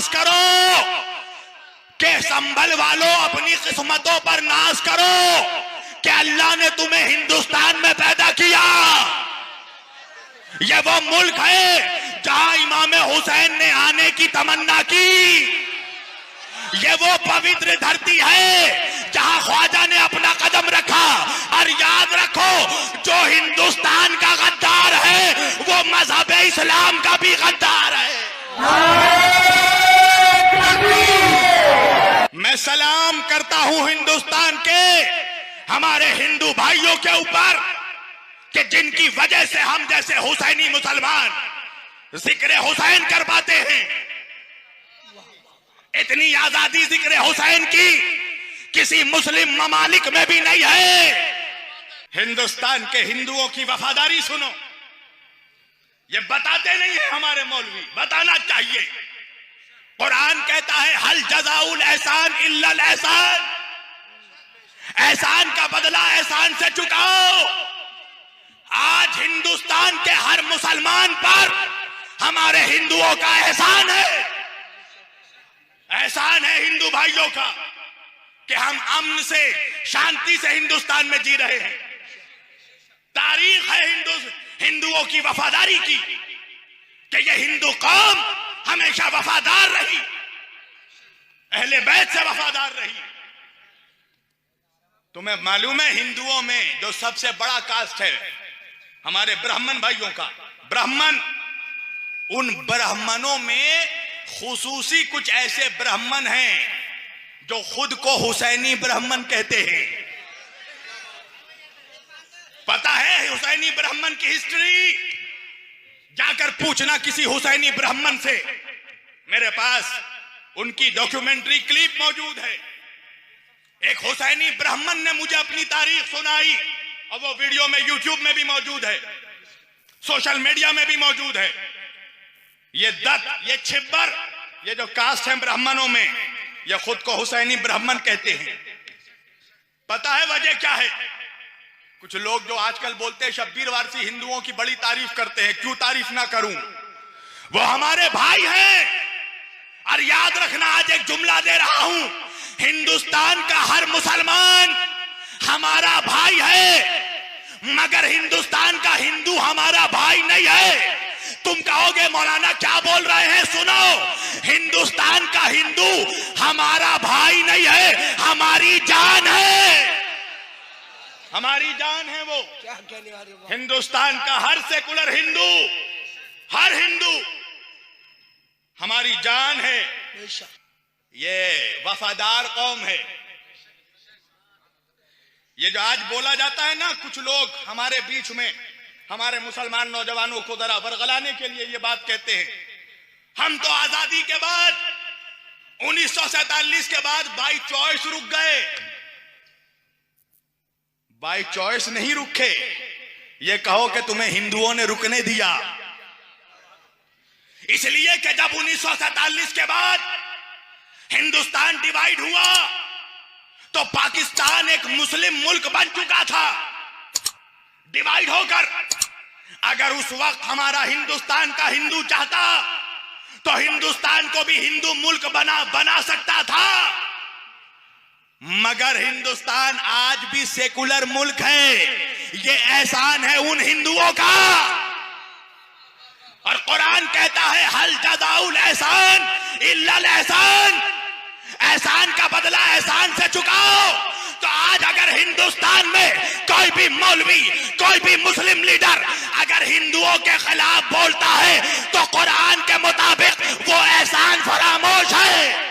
नाज करो कि संभल वालों अपनी किस्मतों पर नाज करो कि अल्लाह ने तुम्हें हिंदुस्तान में पैदा किया। यह वो मुल्क है जहां इमाम हुसैन ने आने की तमन्ना की। यह वो पवित्र धरती है जहां ख्वाजा ने अपना कदम रखा। और याद रखो, जो हिंदुस्तान का गद्दार है वो मजहब इस्लाम का भी गद्दार है। मैं सलाम करता हूं हिंदुस्तान के हमारे हिंदू भाइयों के ऊपर कि जिनकी वजह से हम जैसे हुसैनी मुसलमान जिक्र हुसैन कर पाते हैं। इतनी आजादी जिक्र हुसैन की किसी मुस्लिम ममालिक में भी नहीं है। हिंदुस्तान के हिंदुओं की वफादारी सुनो, ये बताते नहीं है हमारे मौलवी, बताना चाहिए। कुरान कहता है हल जज़ाउल एहसान इल्लल एहसान, एहसान का बदला एहसान से चुकाओ। आज हिंदुस्तान के हर मुसलमान पर हमारे हिंदुओं का एहसान है। एहसान है हिंदू भाइयों का कि हम अमन से शांति से हिंदुस्तान में जी रहे हैं। तारीख है हिंदुओं की वफादारी की कि ये हिंदू कौम हमेशा वफादार रही, अहले बैत से वफादार रही। तुम्हें मालूम है हिंदुओं में जो सबसे बड़ा कास्ट है हमारे ब्राह्मण भाइयों का, ब्राह्मण, उन ब्राह्मणों में खुसूसी कुछ ऐसे ब्राह्मण हैं जो खुद को हुसैनी ब्राह्मण कहते हैं। पता है हुसैनी ब्राह्मण की हिस्ट्री? जाकर पूछना किसी हुसैनी ब्राह्मण से। मेरे पास उनकी डॉक्यूमेंट्री क्लिप मौजूद है। एक हुसैनी ब्राह्मण ने मुझे अपनी तारीख सुनाई और वो वीडियो में यूट्यूब में भी मौजूद है, सोशल मीडिया में भी मौजूद है। ये दत्त, ये छिब्बर, ये जो कास्ट है ब्राह्मणों में, ये खुद को हुसैनी ब्राह्मण कहते हैं। पता है वजह क्या है? कुछ लोग जो आजकल बोलते हैं शब्बीर वारसी हिंदुओं की बड़ी तारीफ करते हैं, क्यों तारीफ ना करूं, वो हमारे भाई हैं। और याद रखना, आज एक जुमला दे रहा हूं, हिंदुस्तान का हर मुसलमान हमारा भाई है, मगर हिंदुस्तान का हिंदू हमारा भाई नहीं है। तुम कहोगे मौलाना क्या बोल रहे हैं? सुनो, हिंदुस्तान का हिंदू हमारा भाई नहीं है, हमारी जान है, हमारी जान है। वो क्या कहने वाले? हिंदुस्तान का हर सेकुलर हिंदू, हर हिंदू हमारी जान है। ये वफादार कौम है। ये जो आज बोला जाता है ना, कुछ लोग हमारे बीच में हमारे मुसलमान नौजवानों को जरा बरगलाने के लिए ये बात कहते हैं, हम तो आजादी के बाद 1947 के बाद बाई चॉइस रुक गए। बाई चॉइस नहीं रुके, ये कहो कि तुम्हें हिंदुओं ने रुकने दिया। इसलिए कि जब 1947 के बाद हिंदुस्तान डिवाइड हुआ तो पाकिस्तान एक मुस्लिम मुल्क बन चुका था डिवाइड होकर। अगर उस वक्त हमारा हिंदुस्तान का हिंदू चाहता तो हिंदुस्तान को भी हिंदू मुल्क बना सकता था, मगर हिंदुस्तान आज भी सेकुलर मुल्क है। ये एहसान है उन हिंदुओं का। और कुरान कहता है हल जज़ाउल एहसान इल्लल एहसान, एहसान का बदला एहसान से चुकाओ। तो आज अगर हिंदुस्तान में कोई भी मौलवी, कोई भी मुस्लिम लीडर अगर हिंदुओं के खिलाफ बोलता है तो कुरान के मुताबिक वो एहसान फरामोश है,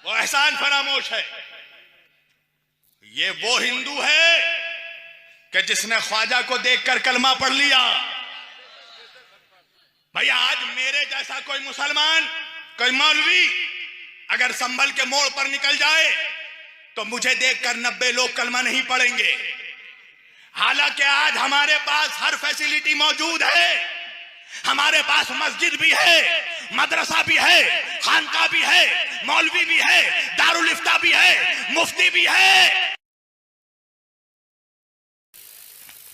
वो एहसान फरामोश है। ये वो हिंदू है कि जिसने ख्वाजा को देखकर कलमा पढ़ लिया। भैया आज मेरे जैसा कोई मुसलमान, कोई मौलवी अगर संभल के मोड़ पर निकल जाए तो मुझे देखकर 90 लोग कलमा नहीं पढ़ेंगे। हालांकि आज हमारे पास हर फैसिलिटी मौजूद है। हमारे पास मस्जिद भी है, मदरसा भी है, खानका भी है, मौलवी भी है, दारुल इफ्ता भी है, मुफ्ती भी है।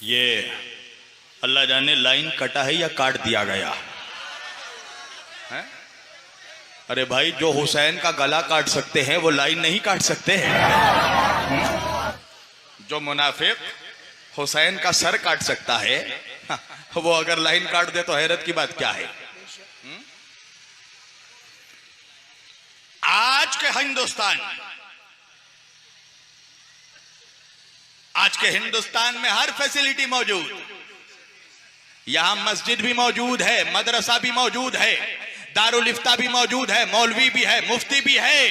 ये अल्लाह जाने लाइन कटा है या काट दिया गया। है? अरे भाई, जो हुसैन का गला काट सकते हैं वो लाइन नहीं काट सकते हैं। जो मुनाफिक हुसैन का सर काट सकता है, वो अगर लाइन काट दे तो हैरत की बात क्या है। आज के हिंदुस्तान में हर फैसिलिटी मौजूद। यहां मस्जिद भी मौजूद है, मदरसा भी मौजूद है, दारुल इफ्ता भी मौजूद है, मौलवी भी है, मुफ्ती भी है।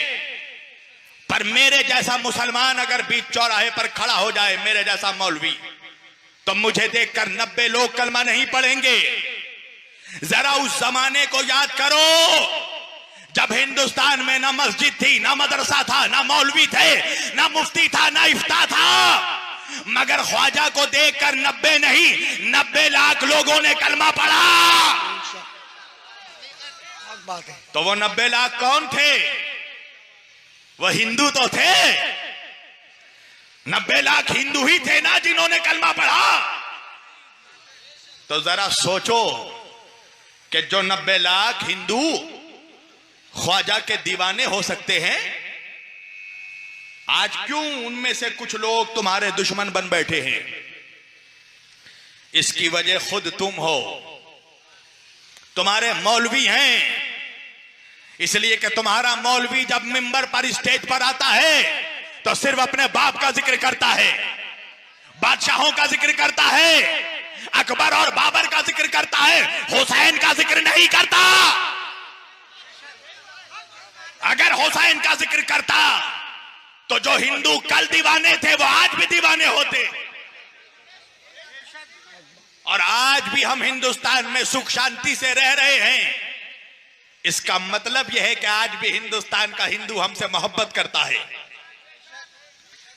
पर मेरे जैसा मुसलमान अगर बीच चौराहे पर खड़ा हो जाए, मेरे जैसा मौलवी, तो मुझे देखकर 90 लोग कलमा नहीं पढ़ेंगे। जरा उस जमाने को याद करो जब हिंदुस्तान में ना मस्जिद थी, ना मदरसा था, ना मौलवी थे, ना मुफ्ती था, ना इफ्ता था, मगर ख्वाजा को देखकर 90 नहीं 90 लाख लोगों ने कलमा पढ़ा। तो वो 90 लाख कौन थे? वो हिंदू तो थे। 90 लाख हिंदू ही थे ना जिन्होंने कलमा पढ़ा। तो जरा सोचो कि जो 90 लाख हिंदू ख्वाजा के दीवाने हो सकते हैं, आज क्यों उनमें से कुछ लोग तुम्हारे दुश्मन बन बैठे हैं? इसकी वजह खुद तुम हो। तुम्हारे मौलवी हैं, इसलिए कि तुम्हारा मौलवी जब मिंबर पर स्टेज पर आता है तो सिर्फ अपने बाप का जिक्र करता है, बादशाहों का जिक्र करता है, अकबर और बाबर का जिक्र करता है, हुसैन का जिक्र नहीं करता। अगर हुसैन का जिक्र करता तो जो हिंदू कल दीवाने थे वो आज भी दीवाने होते। और आज भी हम हिंदुस्तान में सुख शांति से रह रहे हैं। इसका मतलब यह है कि आज भी हिंदुस्तान का हिंदू हमसे मोहब्बत करता है,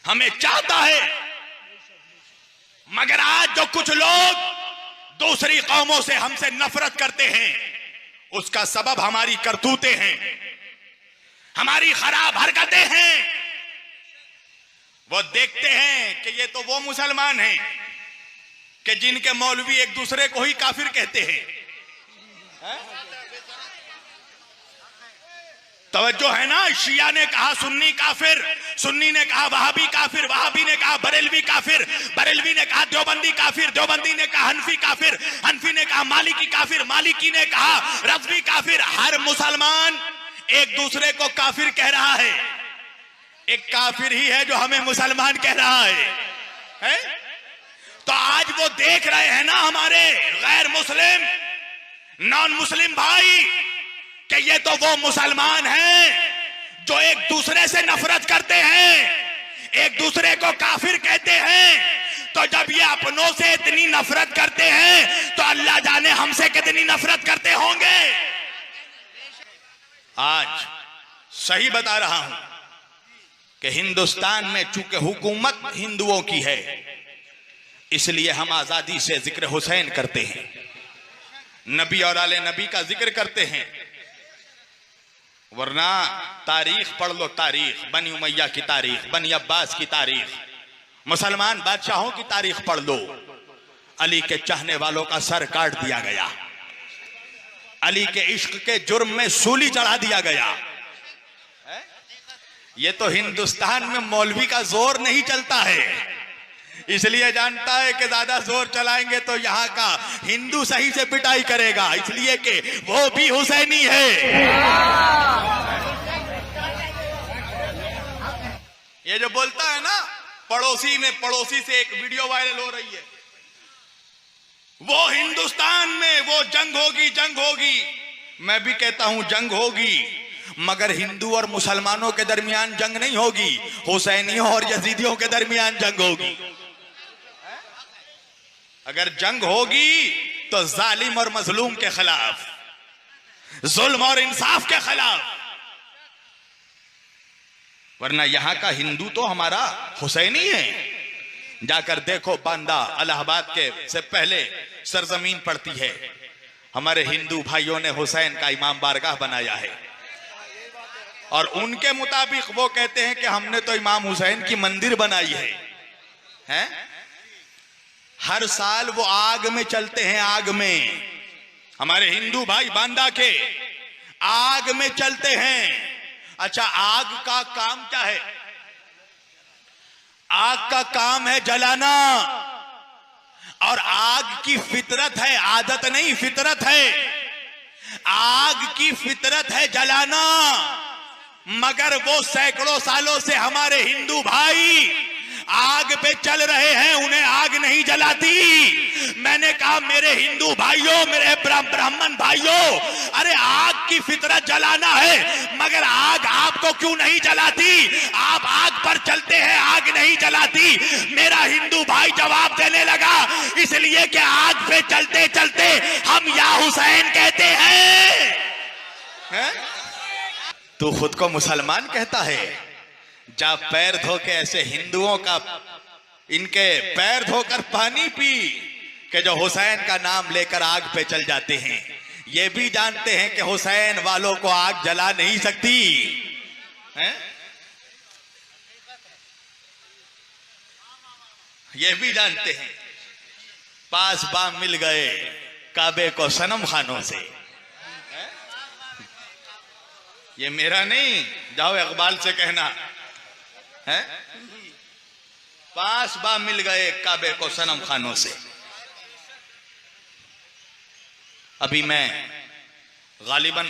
हमें चाहता है। मगर आज जो कुछ लोग दूसरी कौमों से हमसे नफरत करते हैं, उसका सबब हमारी करतूतें हैं, हमारी खराब हरकतें हैं। वो देखते हैं कि ये तो वो मुसलमान हैं कि जिनके मौलवी एक दूसरे को ही काफिर कहते हैं। तवज्जो है ना? शिया ने कहा सुन्नी काफिर, सुन्नी ने कहा वहाबी काफिर, वहाबी ने कहा बरेलवी काफिर, बरेलवी ने कहा देवबंदी काफिर, देवबंदी ने कहा हनफी काफिर, हनफी ने कहा मालिकी काफिर, मालिकी ने कहा रज़वी काफिर। हर मुसलमान एक दूसरे को काफिर कह रहा है। एक काफिर ही है जो हमें मुसलमान कह रहा है? तो आज वो देख रहे हैं ना हमारे गैर मुस्लिम, नॉन मुस्लिम भाई, कि ये तो वो मुसलमान हैं जो एक दूसरे से नफरत करते हैं, एक दूसरे को काफिर कहते हैं। तो जब ये अपनों से इतनी नफरत करते हैं तो अल्लाह जाने हमसे कितनी नफरत करते होंगे। आज सही बता रहा हूं कि हिंदुस्तान में चूंकि हुकूमत हिंदुओं की है, इसलिए हम आजादी से जिक्र हुसैन करते हैं, नबी और आले नबी का जिक्र करते हैं। वरना तारीख पढ़ लो, तारीख बनी उमैया की तारीख, बनी अब्बास की तारीख, मुसलमान बादशाहों की तारीख पढ़ लो। अली के चाहने वालों का सर काट दिया गया, अली के इश्क के जुर्म में सूली चढ़ा दिया गया। ये तो हिंदुस्तान में मौलवी का जोर नहीं चलता है, इसलिए जानता है कि ज्यादा जोर चलाएंगे तो यहाँ का हिंदू सही से पिटाई करेगा, इसलिए कि वो भी हुसैनी है। ये जो बोलता है ना पड़ोसी से एक वीडियो वायरल हो रही है, वो हिंदुस्तान में वो जंग होगी। मैं भी कहता हूं जंग होगी, मगर हिंदू और मुसलमानों के दरमियान जंग नहीं होगी, हुसैनियों और यजीदियों के दरमियान जंग होगी। अगर जंग होगी तो जालिम और मजलूम के खिलाफ, जुल्म और इंसाफ के खिलाफ। वरना यहां का हिंदू तो हमारा हुसैनी है। जाकर देखो, बांदा इलाहाबाद के से पहले सरजमीन पड़ती है, हमारे हिंदू भाइयों ने हुसैन का इमाम बारगाह बनाया है। और उनके मुताबिक वो कहते हैं कि हमने तो इमाम हुसैन की मंदिर बनाई है? हर साल वो आग में चलते हैं, आग में। हमारे हिंदू भाई बांदा के आग में चलते हैं। अच्छा, आग का काम क्या है? आग का काम है जलाना, और आग की फितरत है, आदत नहीं फितरत है। आग की फितरत है जलाना, मगर वो सैकड़ों सालों से हमारे हिंदू भाई आग पे चल रहे हैं, उन्हें आग नहीं जलाती। मैंने कहा मेरे हिंदू भाइयों, मेरे ब्राह्मण भाइयों, अरे आग की फितरत जलाना है, मगर आग आपको क्यों नहीं जलाती? आप आग पर चलते हैं, आग नहीं जलाती। मेरा हिंदू भाई जवाब देने लगा, इसलिए कि आग पे चलते चलते हम या हुसैन कहते हैं। तू खुद को मुसलमान कहता है, जा पैर धो के ऐसे हिंदुओं का, इनके पैर धोकर पानी पी के जो हुसैन का नाम लेकर आग पे चल जाते हैं। ये भी जानते हैं कि हुसैन वालों को आग जला नहीं सकती हैं? ये भी जानते हैं। पास बाम मिल गए काबे को सनम खानों से। ये मेरा नहीं, जाओ इकबाल से कहना है। पास बा मिल गए काबे को सनम खानों से। अभी मैं गालिबन